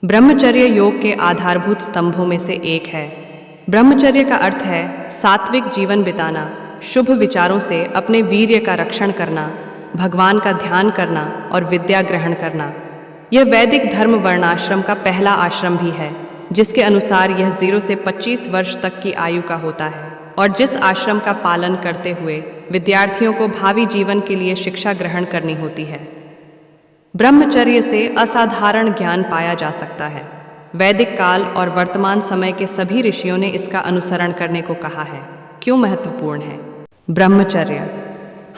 ब्रह्मचर्य योग के आधारभूत स्तंभों में से एक है। ब्रह्मचर्य का अर्थ है सात्विक जीवन बिताना, शुभ विचारों से अपने वीर्य का रक्षण करना, भगवान का ध्यान करना और विद्या ग्रहण करना। यह वैदिक धर्म वर्णाश्रम का पहला आश्रम भी है, जिसके अनुसार यह 0 से 25 वर्ष तक की आयु का होता है और जिस आश्रम का पालन करते हुए विद्यार्थियों को भावी जीवन के लिए शिक्षा ग्रहण करनी होती है। ब्रह्मचर्य से असाधारण ज्ञान पाया जा सकता है। वैदिक काल और वर्तमान समय के सभी ऋषियों ने इसका अनुसरण करने को कहा है। क्यों महत्वपूर्ण है? ब्रह्मचर्य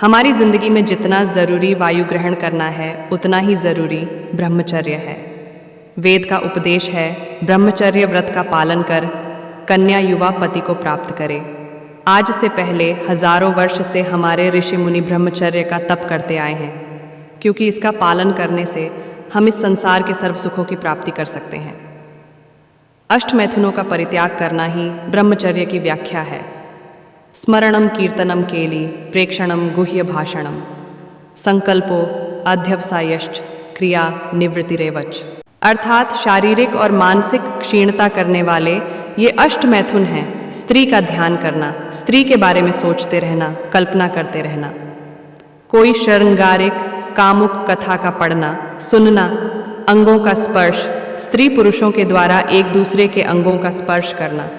हमारी जिंदगी में जितना जरूरी वायु ग्रहण करना है, उतना ही जरूरी ब्रह्मचर्य है। वेद का उपदेश है, ब्रह्मचर्य व्रत का पालन कर कन्या युवा पति को प्राप्त करे। आज से पहले हजारों वर्ष से हमारे ऋषि मुनि ब्रह्मचर्य का तप करते आए हैं, क्योंकि इसका पालन करने से हम इस संसार के सर्व सुखों की प्राप्ति कर सकते हैं। अष्टमैथुनों का परित्याग करना ही ब्रह्मचर्य की व्याख्या है। स्मरणम कीर्तनम केली प्रेक्षणम गुह्य भाषणम संकल्पो अध्यवसायश्च क्रिया निवृत्तिरेवच। अर्थात शारीरिक और मानसिक क्षीणता करने वाले ये अष्टमैथुन हैं। स्त्री का ध्यान करना, स्त्री के बारे में सोचते रहना, कल्पना करते रहना, कोई श्रृंगारिक कामुक कथा का पढ़ना सुनना, अंगों का स्पर्श, स्त्री पुरुषों के द्वारा एक दूसरे के अंगों का स्पर्श करना,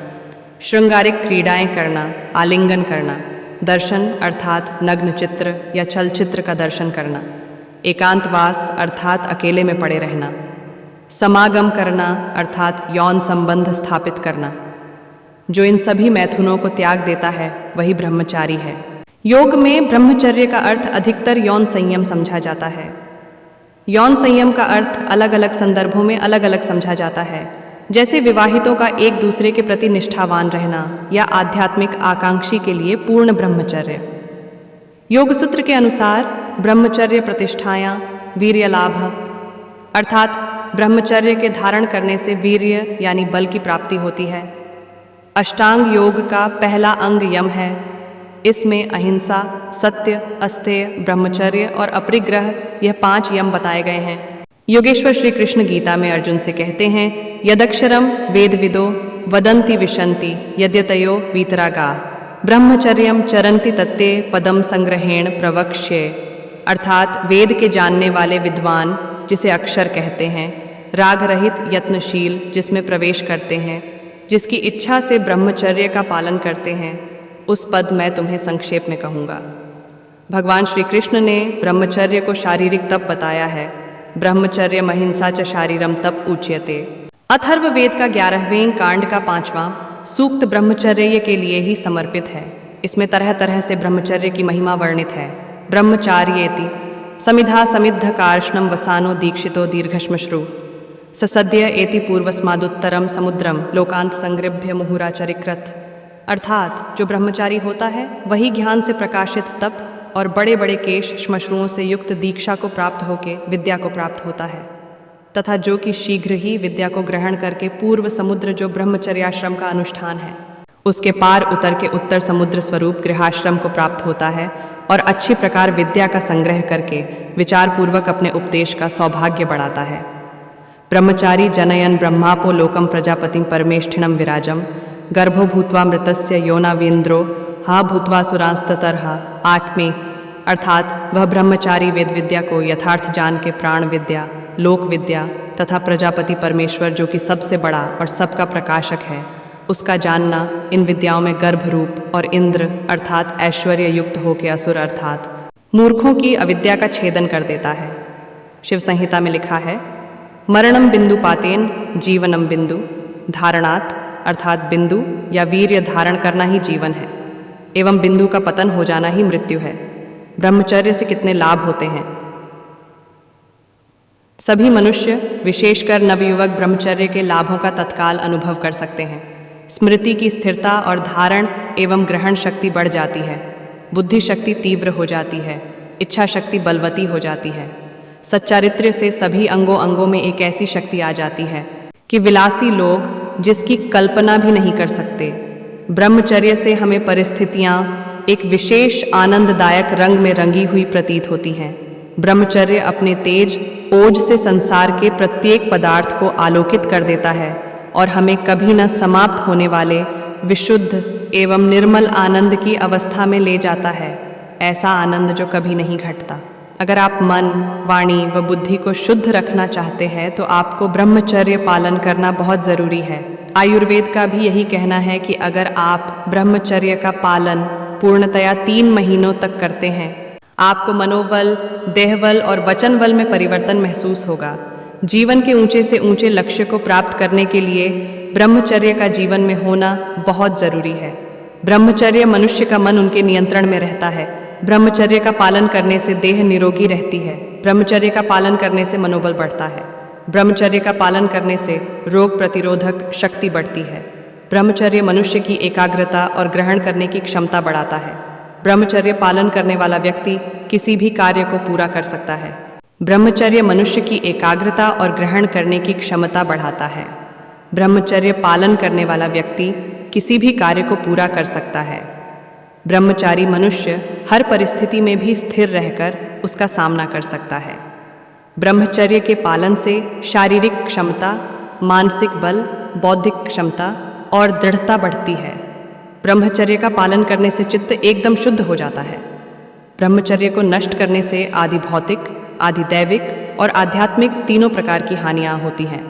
श्रृंगारिक क्रीड़ाएं करना, आलिंगन करना, दर्शन अर्थात नग्न चित्र या चलचित्र का दर्शन करना, एकांतवास अर्थात अकेले में पड़े रहना, समागम करना अर्थात यौन संबंध स्थापित करना। जो इन सभी मैथुनों को त्याग देता है वही ब्रह्मचारी है। योग में ब्रह्मचर्य का अर्थ अधिकतर यौन संयम समझा जाता है। यौन संयम का अर्थ अलग अलग संदर्भों में अलग अलग समझा जाता है, जैसे विवाहितों का एक दूसरे के प्रति निष्ठावान रहना या आध्यात्मिक आकांक्षी के लिए पूर्ण ब्रह्मचर्य। योग सूत्र के अनुसार ब्रह्मचर्य प्रतिष्ठायां वीर्य लाभ, अर्थात ब्रह्मचर्य के धारण करने से वीर्य यानी बल की प्राप्ति होती है। अष्टांग योग का पहला अंग यम है। इसमें अहिंसा, सत्य, अस्तेय, ब्रह्मचर्य और अपरिग्रह यह 5 यम बताए गए हैं। योगेश्वर श्री कृष्ण गीता में अर्जुन से कहते हैं, यदक्षरम वेदविदो वदन्ति विशन्ति यद्यतयो वीतरागा ब्रह्मचर्यम चरन्ति तत्ते पदम संग्रहेण प्रवक्ष्ये। अर्थात वेद के जानने वाले विद्वान, जिसे अक्षर कहते हैं, राग रहित यत्नशील जिसमें प्रवेश करते हैं, जिसकी इच्छा से ब्रह्मचर्य का पालन करते हैं, उस पद मैं तुम्हें संक्षेप में कहूँगा। भगवान श्री कृष्ण ने ब्रह्मचर्य को शारीरिक तप बताया है। ब्रह्मचर्य महिंसा च शारीरम तप उच्यते। अथर्व वेद का 11वें कांड का 5वां सूक्त ब्रह्मचर्य के लिए ही समर्पित है। इसमें तरह तरह से ब्रह्मचर्य की महिमा वर्णित है। ब्रह्मचार्येति समिधा समिद्ध कार्ष्णम वसानो दीक्षितो दीर्घश्मश्रु ससद्य एति पूर्वस्मादुत्तरम समुद्रम लोकांत संगृभ्य मुहुराचरिकृत। अर्थात जो ब्रह्मचारी होता है वही ज्ञान से प्रकाशित तप और बड़े बड़े केश श्मश्रुओं से युक्त दीक्षा को प्राप्त होकर विद्या को प्राप्त होता है, तथा जो कि शीघ्र ही विद्या को ग्रहण करके पूर्व समुद्र जो ब्रह्मचर्याश्रम का अनुष्ठान है, उसके पार उतर के उत्तर समुद्र स्वरूप गृहाश्रम को प्राप्त होता है और अच्छी प्रकार विद्या का संग्रह करके विचार पूर्वक अपने उपदेश का सौभाग्य बढ़ाता है। ब्रह्मचारी जनयन ब्रह्मापो लोकम प्रजापतिम परमेष्ठिणम विराजम गर्भो भूत्वा मृतस्य योनावीन्द्रो हा भूत्वा सुरांस्ततरहा आत्मे। अर्थात वह ब्रह्मचारी वेद विद्या को यथार्थ जान के प्राण विद्या, लोक विद्या तथा प्रजापति परमेश्वर जो कि सबसे बड़ा और सबका प्रकाशक है, उसका जानना इन विद्याओं में गर्भ रूप और इंद्र अर्थात ऐश्वर्य युक्त होकर असुर अर्थात मूर्खों की अविद्या का छेदन कर देता है। शिव संहिता में लिखा है, मरणम बिंदु पातेन जीवनम बिंदु धारणात्। अर्थात बिंदु या वीर्य धारण करना ही जीवन है एवं बिंदु का पतन हो जाना ही मृत्यु है। ब्रह्मचर्य से कितने लाभ होते हैं? सभी मनुष्य विशेषकर नवयुवक ब्रह्मचर्य के लाभों का तत्काल अनुभव कर सकते हैं। स्मृति की स्थिरता और धारण एवं ग्रहण शक्ति बढ़ जाती है, बुद्धि शक्ति तीव्र हो जाती है, इच्छा शक्ति बलवती हो जाती है। सच्चारित्र्य से सभी अंगों अंगों में एक ऐसी शक्ति आ जाती है कि विलासी लोग जिसकी कल्पना भी नहीं कर सकते। ब्रह्मचर्य से हमें परिस्थितियाँ एक विशेष आनंददायक रंग में रंगी हुई प्रतीत होती हैं। ब्रह्मचर्य अपने तेज ओज से संसार के प्रत्येक पदार्थ को आलोकित कर देता है और हमें कभी न समाप्त होने वाले विशुद्ध एवं निर्मल आनंद की अवस्था में ले जाता है, ऐसा आनंद जो कभी नहीं घटता। अगर आप मन, वाणी व बुद्धि को शुद्ध रखना चाहते हैं तो आपको ब्रह्मचर्य पालन करना बहुत ज़रूरी है। आयुर्वेद का भी यही कहना है कि अगर आप ब्रह्मचर्य का पालन पूर्णतया 3 महीनों तक करते हैं, आपको मनोबल, देहबल और वचन बल में परिवर्तन महसूस होगा। जीवन के ऊंचे से ऊंचे लक्ष्य को प्राप्त करने के लिए ब्रह्मचर्य का जीवन में होना बहुत ज़रूरी है। ब्रह्मचर्य मनुष्य का मन उनके नियंत्रण में रहता है। ब्रह्मचर्य का पालन करने से देह निरोगी रहती है। ब्रह्मचर्य का पालन करने से मनोबल बढ़ता है। ब्रह्मचर्य का पालन करने से रोग प्रतिरोधक शक्ति बढ़ती है। ब्रह्मचर्य मनुष्य की एकाग्रता और ग्रहण करने की क्षमता बढ़ाता है। ब्रह्मचर्य पालन करने वाला व्यक्ति किसी भी कार्य को पूरा कर सकता है। ब्रह्मचर्य मनुष्य की एकाग्रता और ग्रहण करने की क्षमता बढ़ाता है। ब्रह्मचर्य पालन करने वाला व्यक्ति किसी भी कार्य को पूरा कर सकता है। ब्रह्मचारी मनुष्य हर परिस्थिति में भी स्थिर रहकर उसका सामना कर सकता है। ब्रह्मचर्य के पालन से शारीरिक क्षमता, मानसिक बल, बौद्धिक क्षमता और दृढ़ता बढ़ती है। ब्रह्मचर्य का पालन करने से चित्त एकदम शुद्ध हो जाता है। ब्रह्मचर्य को नष्ट करने से आदि भौतिक, आदि दैविक और आध्यात्मिक तीनों प्रकार की हानियां होती हैं।